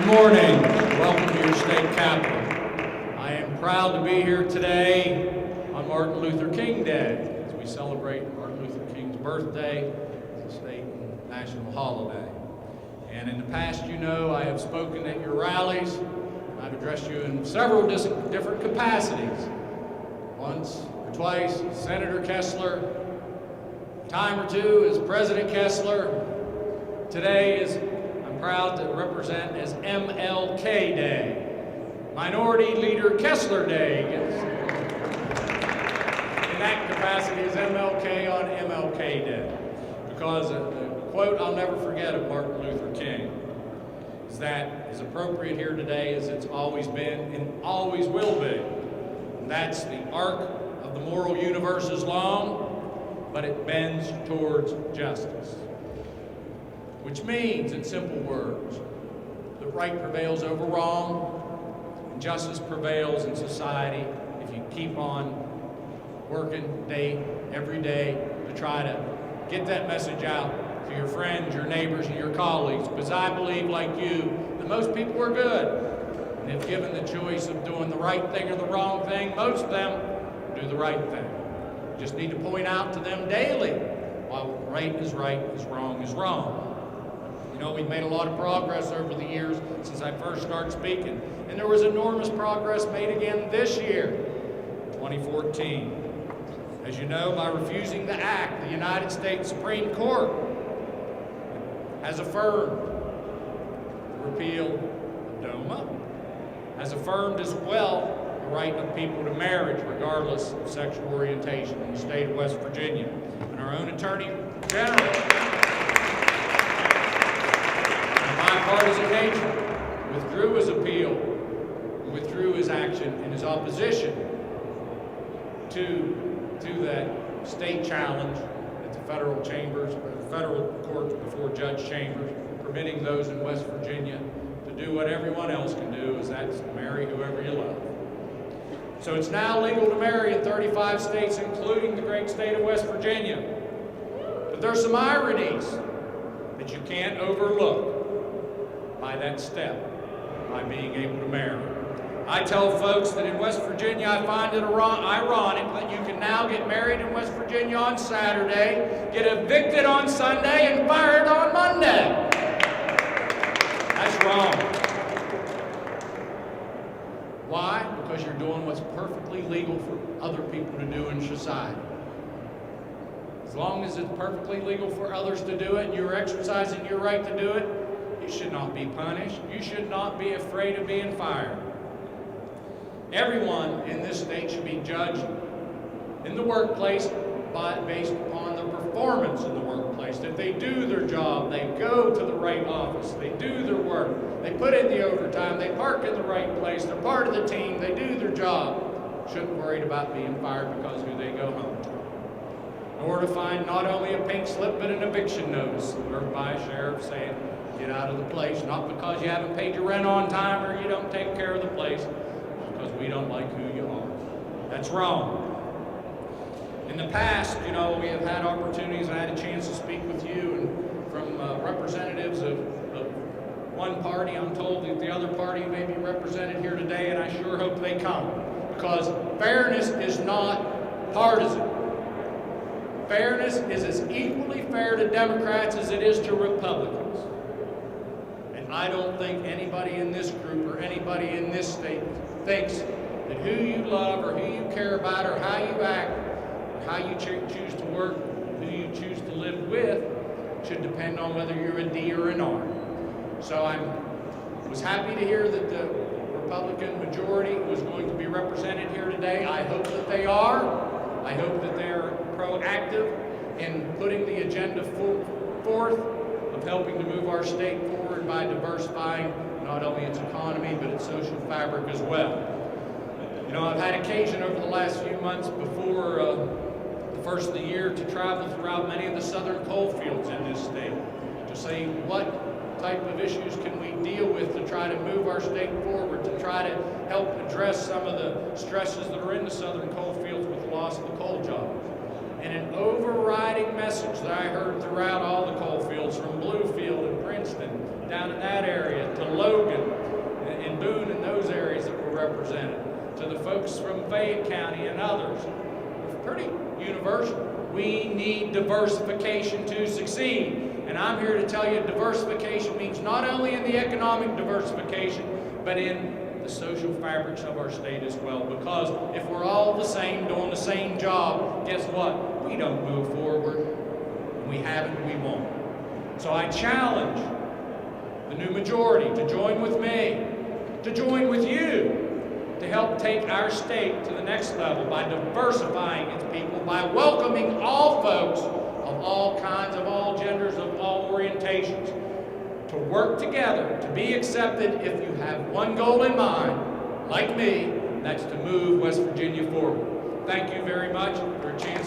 Good morning. Welcome to your state capitol. I am proud to be here today on Martin Luther King Day as we celebrate Martin Luther King's birthday, the state and national holiday. And in the past, you know, I have spoken at your rallies. I've addressed you in several different capacities. Once or twice, Senator Kessler, a time or two as President Kessler. Today is proud to represent as MLK Day, Minority Leader Kessler Day. In that capacity as MLK on MLK Day. Because the quote I'll never forget of Martin Luther King is that as appropriate here today as it's always been and always will be. And that's the arc of the moral universe is long, but it bends towards justice. Which means, in simple words, that right prevails over wrong, and justice prevails in society if you keep on working every day to try to get that message out to your friends, your neighbors, and your colleagues. Because I believe, like you, that most people are good. And if given the choice of doing the right thing or the wrong thing, most of them do the right thing. You just need to point out to them daily, while right is wrong is wrong. You know, we've made a lot of progress over the years since I first started speaking. And there was enormous progress made again this year, 2014. As you know, by refusing the act, the United States Supreme Court has affirmed the repeal of DOMA, has affirmed as well the right of people to marriage regardless of sexual orientation in the state of West Virginia. And our own Attorney General, bipartisan nature, withdrew his appeal, withdrew his action and his opposition to that state challenge at the federal chambers, or the federal courts before Judge Chambers, permitting those in West Virginia to do what everyone else can do, is that's to marry whoever you love. So it's now legal to marry in 35 states, including the great state of West Virginia. But there's some ironies that you can't overlook by that step, by being able to marry. I tell folks that in West Virginia, I find it ironic that you can now get married in West Virginia on Saturday, get evicted on Sunday, and fired on Monday. That's wrong. Why? Because you're doing what's perfectly legal for other people to do in society. As long as it's perfectly legal for others to do it, and you're exercising your right to do it, you should not be punished. You should not be afraid of being fired. Everyone in this state should be judged in the workplace based upon their performance in the workplace. That they do their job, they go to the right office, they do their work, they put in the overtime, they park in the right place, they're part of the team, they do their job. Shouldn't worry about being fired because who they go home to. Nor to find not only a pink slip but an eviction notice served by a sheriff saying, get out of the place, not because you haven't paid your rent on time or you don't take care of the place, because we don't like who you are. That's wrong. In the past, you know, we have had opportunities, and I had a chance to speak with you and from representatives of one party. I'm told that the other party may be represented here today, and I sure hope they come, because fairness is not partisan. Fairness is as equally fair to Democrats as it is to Republicans. I don't think anybody in this group or anybody in this state thinks that who you love or who you care about or how you act or how you choose to work, who you choose to live with, should depend on whether you're a D or an R. So I was happy to hear that the Republican majority was going to be represented here today. I hope that they are. I hope that they're proactive in putting the agenda forth of helping to move our state forward by diversifying not only its economy but its social fabric as well. You know, I've had occasion over the last few months before the first of the year to travel throughout many of the southern coal fields in this state to see what type of issues can we deal with to try to move our state forward, to try to help address some of the stresses that are in the southern coal fields with the loss of the coal jobs. And an overriding message that I heard throughout all the coal fields, from Bluefield and Princeton down in that area, to Logan and Boone and those areas that were represented, to the folks from Fayette County and others. It's pretty universal. We need diversification to succeed. And I'm here to tell you diversification means not only in the economic diversification, but in the social fabrics of our state as well. Because if we're all the same, doing the same job, guess what? We don't move forward. We haven't, we won't. So I challenge the new majority to join with me, to join with you, to help take our state to the next level by diversifying its people, by welcoming all folks of all kinds, of all genders, of all orientations, to work together, to be accepted if you have one goal in mind, like me, that's to move West Virginia forward. Thank you very much for a chance.